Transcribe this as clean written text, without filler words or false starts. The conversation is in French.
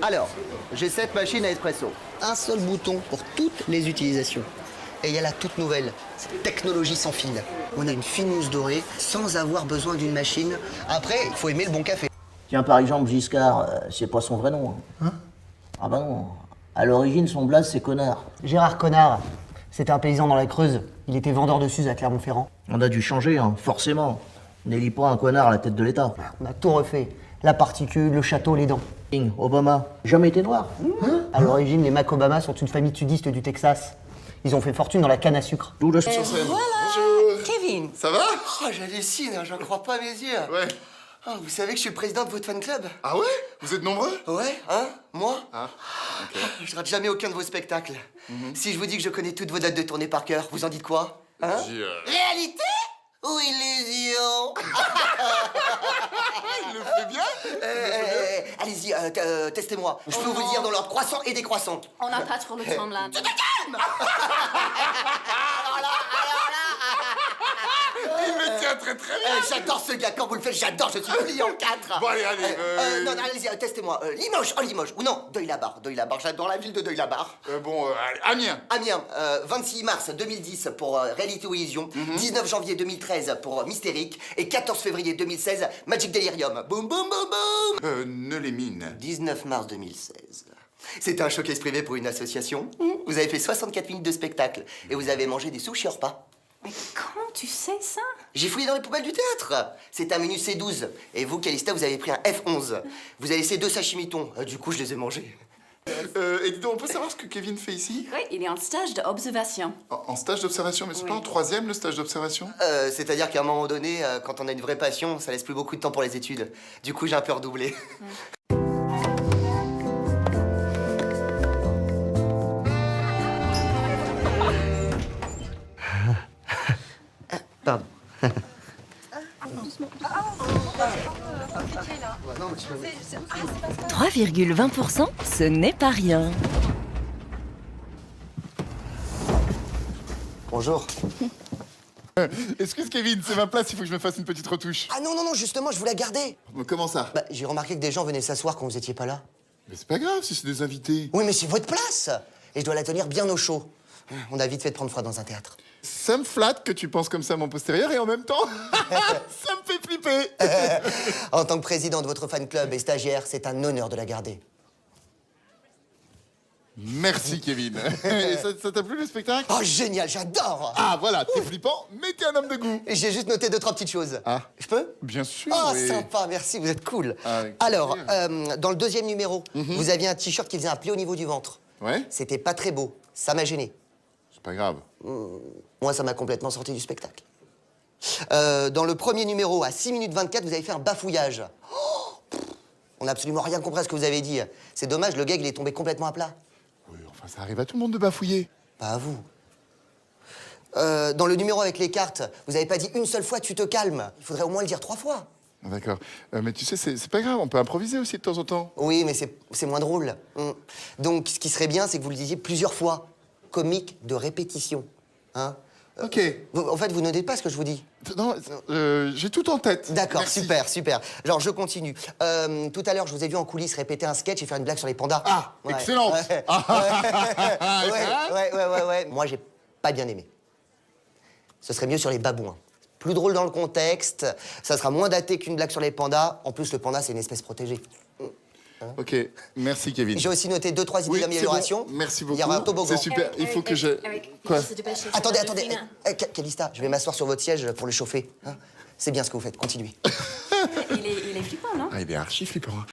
Alors, j'ai cette machine à espresso. Un seul bouton pour toutes les utilisations. Et il y a la toute nouvelle, c'est technologie sans fil. On a une fine mousse dorée sans avoir besoin d'une machine. Après, il faut aimer le bon café. Tiens, par exemple, Giscard, c'est pas son vrai nom. Hein? Ah bah non. À l'origine, son blaze, c'est Connard. Gérard Connard, c'était un paysan dans la Creuse. Il était vendeur de Suze à Clermont-Ferrand. On a dû changer, hein, forcément. N'élit pas un connard à la tête de l'État. On a tout refait. La particule, le château, les dents. Obama, jamais été noir. À l'origine, les Mac Obama sont une famille sudiste du Texas. Ils ont fait fortune dans la canne à sucre. D'où le Voilà, Kevin. Ça va? Oh, j'hallucine, hein, j'en crois pas mes yeux. Ouais. Oh, vous savez que je suis le président de votre fan club? Ah ouais? Vous êtes nombreux? Ouais, hein? Moi? Ah, ok. Je rate jamais aucun de vos spectacles. Si je vous dis que je connais toutes vos dates de tournée par cœur, vous en dites quoi? Hein? Dis, Réalité ou illusion? il le fait bien? Allez-y, testez-moi. Je peux vous dire dans l'ordre croissant et décroissant. On n'a pas trop le temps là. Il le tient très très bien. J'adore ce gars, quand vous le faites, j'adore, je suis plié en quatre. Bon, allez, Non, allez-y, testez-moi. Limoges, Limoges. Ou non, Deuil-la-Barre, j'adore la ville de Deuil-la-Barre. allez, Amiens. Amiens, 26 mars 2010 pour Réalité ou Illusion, 19 janvier 2013 pour Mystérique et 14 février 2016, Magic Delirium. Boum, boum, boum, boum. Ne les mine. 19 mars 2016. C'était un showcase privé pour une association. Vous avez fait 64 minutes de spectacle et vous avez mangé des sushis au repas. Mais comment tu sais ça? J'ai fouillé dans les poubelles du théâtre. C'est un menu C12. Et vous, Calista, vous avez pris un F11. Vous avez laissé 2 sashimi-thons. Du coup, je les ai mangés. Et dis donc, on peut savoir ce que Kevin fait ici? Oui, il est en stage d'observation. En stage d'observation, mais c'est Oui. pas en troisième le stage d'observation? C'est-à-dire qu'à un moment donné, quand on a une vraie passion, ça laisse plus beaucoup de temps pour les études. Du coup, j'ai un peu redoublé. Pardon. 3,20%, ce n'est pas rien. Bonjour. Excuse Kevin, c'est ma place, il faut que je me fasse une petite retouche. Ah non, justement, je vous la gardais. Mais comment ça? Bah, j'ai remarqué que des gens venaient s'asseoir quand vous étiez pas là. Mais c'est pas grave si c'est des invités. Oui, mais c'est votre place. Et je dois la tenir bien au chaud. On a vite fait de prendre froid dans un théâtre. Ça me flatte que tu penses comme ça à mon postérieur et en même temps, ça me fait flipper. En tant que président de votre fan club et stagiaire, c'est un honneur de la garder. Merci Kevin. Et ça t'a plu le spectacle? Oh, génial, j'adore. Ah voilà, t'es flippant, mais t'es un homme de goût. Et j'ai juste noté 2-3 petites choses. Ah. Je peux? Bien sûr. Oh, oui. sympa, merci, vous êtes cool. Ah, avec Alors, plaisir. dans le 2e numéro, vous aviez un t-shirt qui faisait un pli au niveau du ventre. Ouais, C'était pas très beau, ça m'a gêné. c'est pas grave. Moi, ça m'a complètement sorti du spectacle. Dans le 1er numéro, à 6 minutes 24, vous avez fait un bafouillage. Oh, on n'a absolument rien compris à ce que vous avez dit. C'est dommage, le gag, il est tombé complètement à plat. Oui, enfin ça arrive à tout le monde de bafouiller. Pas à vous. Dans le numéro avec les cartes, vous avez pas dit une seule fois « tu te calmes ». Il faudrait au moins le dire 3 fois. D'accord. Mais tu sais, c'est pas grave, on peut improviser aussi de temps en temps. Oui, mais c'est moins drôle. Donc, ce qui serait bien, c'est que vous le disiez plusieurs fois. Comique de répétition. Hein? Ok. En fait, vous notez pas ce que je vous dis. Non, j'ai tout en tête. D'accord, Merci. super. Alors, je continue. Tout à l'heure, je vous ai vu en coulisses répéter un sketch et faire une blague sur les pandas. Ah, excellente. Ouais. Moi, j'ai pas bien aimé. Ce serait mieux sur les babouins. Plus drôle dans le contexte, ça sera moins daté qu'une blague sur les pandas. En plus, le panda, c'est une espèce protégée. Ok, merci Kevin. J'ai aussi noté 2-3 idées Oui, d'amélioration. c'est bon. Merci beaucoup. Il y aura un toboggan. C'est super, il faut que je... Quoi? Attendez. Calista, je vais m'asseoir sur votre siège pour le chauffer. Hein. C'est bien ce que vous faites, continuez. Il est flippant, non? Ah, il est archi flippant.